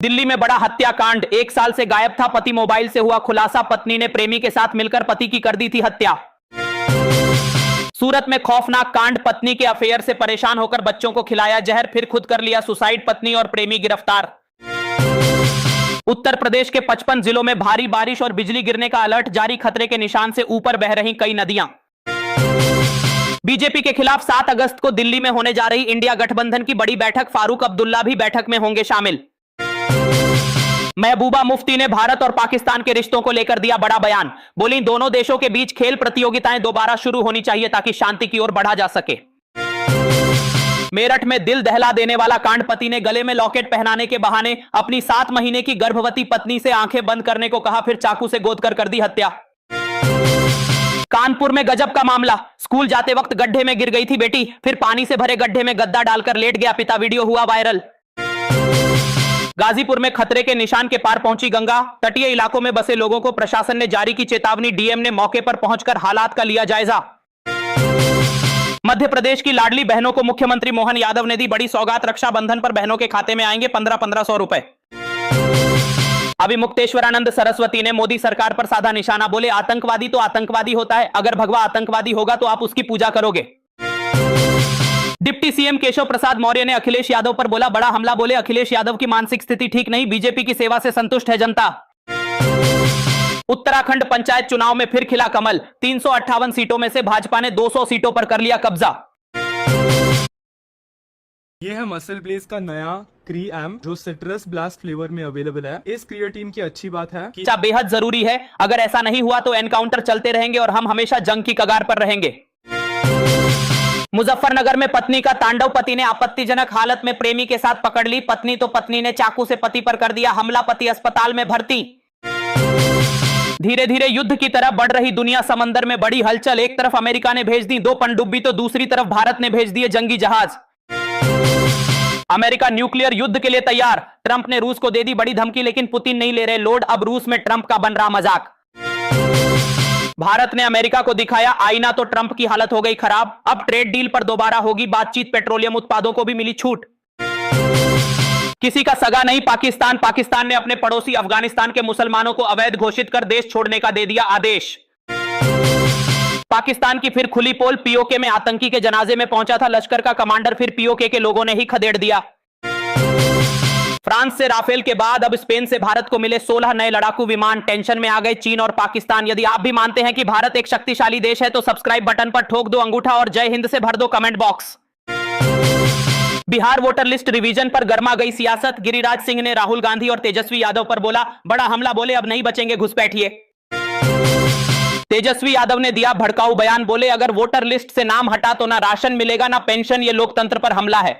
दिल्ली में बड़ा हत्याकांड, 1 साल से गायब था पति, मोबाइल से हुआ खुलासा, पत्नी ने प्रेमी के साथ मिलकर पति की कर दी थी हत्या। सूरत में खौफनाक कांड, पत्नी के अफेयर से परेशान होकर बच्चों को खिलाया जहर, फिर खुद कर लिया सुसाइड, पत्नी और प्रेमी गिरफ्तार। उत्तर प्रदेश के 55 जिलों में भारी बारिश और बिजली गिरने का अलर्ट जारी, खतरे के निशान से ऊपर बह रही कई नदियां। बीजेपी के खिलाफ 7 अगस्त को दिल्ली में होने जा रही इंडिया गठबंधन की बड़ी बैठक, फारूक अब्दुल्ला भी बैठक में होंगे शामिल। महबूबा मुफ्ती ने भारत और पाकिस्तान के रिश्तों को लेकर दिया बड़ा बयान, बोली दोनों देशों के बीच खेल प्रतियोगिताएं दोबारा शुरू होनी चाहिए ताकि शांति की ओर बढ़ा जा सके। मेरठ में दिल दहला देने वाला कांड, पति ने गले में लॉकेट पहनाने के बहाने अपनी 7 महीने की गर्भवती पत्नी से आंखें बंद करने को कहा, फिर चाकू से गोदकर कर दी हत्या। कानपुर में गजब का मामला, स्कूल जाते वक्त गड्ढे में गिर गई थी बेटी, फिर पानी से भरे गड्ढे में गद्दा डालकर लेट गया पिता, वीडियो हुआ वायरल। गाजीपुर में खतरे के निशान के पार पहुंची गंगा, तटीय इलाकों में बसे लोगों को प्रशासन ने जारी की चेतावनी, डीएम ने मौके पर पहुंचकर हालात का लिया जायजा। मध्य प्रदेश की लाडली बहनों को मुख्यमंत्री मोहन यादव ने दी बड़ी सौगात, रक्षाबंधन पर बहनों के खाते में आएंगे 1500 रुपए। अभी मुक्तेश्वरानंद सरस्वती ने मोदी सरकार पर साधा निशाना, बोले आतंकवादी तो आतंकवादी होता है, अगर भगवा आतंकवादी होगा तो आप उसकी पूजा करोगे। डिप्टी सीएम केशव प्रसाद मौर्य ने अखिलेश यादव पर बोला बड़ा हमला, बोले अखिलेश यादव की मानसिक स्थिति ठीक नहीं, बीजेपी की सेवा से संतुष्ट है जनता। उत्तराखंड पंचायत चुनाव में फिर खिला कमल, 358 सीटों में से भाजपा ने 200 सीटों पर कर लिया कब्जा। ये है मसल ब्लेज का नया क्री-एम जो सिट्रस ब्लास्ट फ्लेवर में अवेलेबल है। इस क्रिएटिन की अच्छी बात है कि बेहद जरूरी है, अगर ऐसा नहीं हुआ तो एनकाउंटर चलते रहेंगे और हम हमेशा जंग की कगार पर रहेंगे। मुजफ्फरनगर में पत्नी का तांडव, पति ने आपत्तिजनक हालत में प्रेमी के साथ पकड़ ली पत्नी, तो पत्नी ने चाकू से पति पर कर दिया हमला, पति अस्पताल में भर्ती। धीरे धीरे युद्ध की तरह बढ़ रही दुनिया, समंदर में बड़ी हलचल, एक तरफ अमेरिका ने भेज दी 2 पनडुब्बी तो दूसरी तरफ भारत ने भेज दिए जंगी जहाज। अमेरिका न्यूक्लियर युद्ध के लिए तैयार, ट्रंप ने रूस को दे दी बड़ी धमकी, लेकिन पुतिन नहीं ले रहे लोड, अब रूस में ट्रंप का बन रहा मजाक। भारत ने अमेरिका को दिखाया आईना तो ट्रंप की हालत हो गई खराब, अब ट्रेड डील पर दोबारा होगी बातचीत, पेट्रोलियम उत्पादों को भी मिली छूट। किसी का सगा नहीं पाकिस्तान, पाकिस्तान ने अपने पड़ोसी अफगानिस्तान के मुसलमानों को अवैध घोषित कर देश छोड़ने का दे दिया आदेश। पाकिस्तान की फिर खुली पोल, पीओके में आतंकी के जनाजे में पहुंचा था लश्कर का कमांडर, फिर पीओके के लोगों ने ही खदेड़ दिया। फ्रांस से राफेल के बाद अब स्पेन से भारत को मिले 16 नए लड़ाकू विमान, टेंशन में आ गए चीन और पाकिस्तान। यदि आप भी मानते हैं कि भारत एक शक्तिशाली देश है तो सब्सक्राइब बटन पर ठोक दो अंगूठा और जय हिंद से भर दो comment box. Bihar voter list revision पर गर्मा गई सियासत, गिरिराज सिंह ने राहुल गांधी और तेजस्वी यादव पर बोला बड़ा हमला, बोले अब नहीं बचेंगे घुसपैठिए। तेजस्वी यादव ने दिया भड़काऊ बयान, बोले अगर वोटर लिस्ट से नाम हटा तो ना राशन मिलेगा ना पेंशन, ये लोकतंत्र पर हमला है।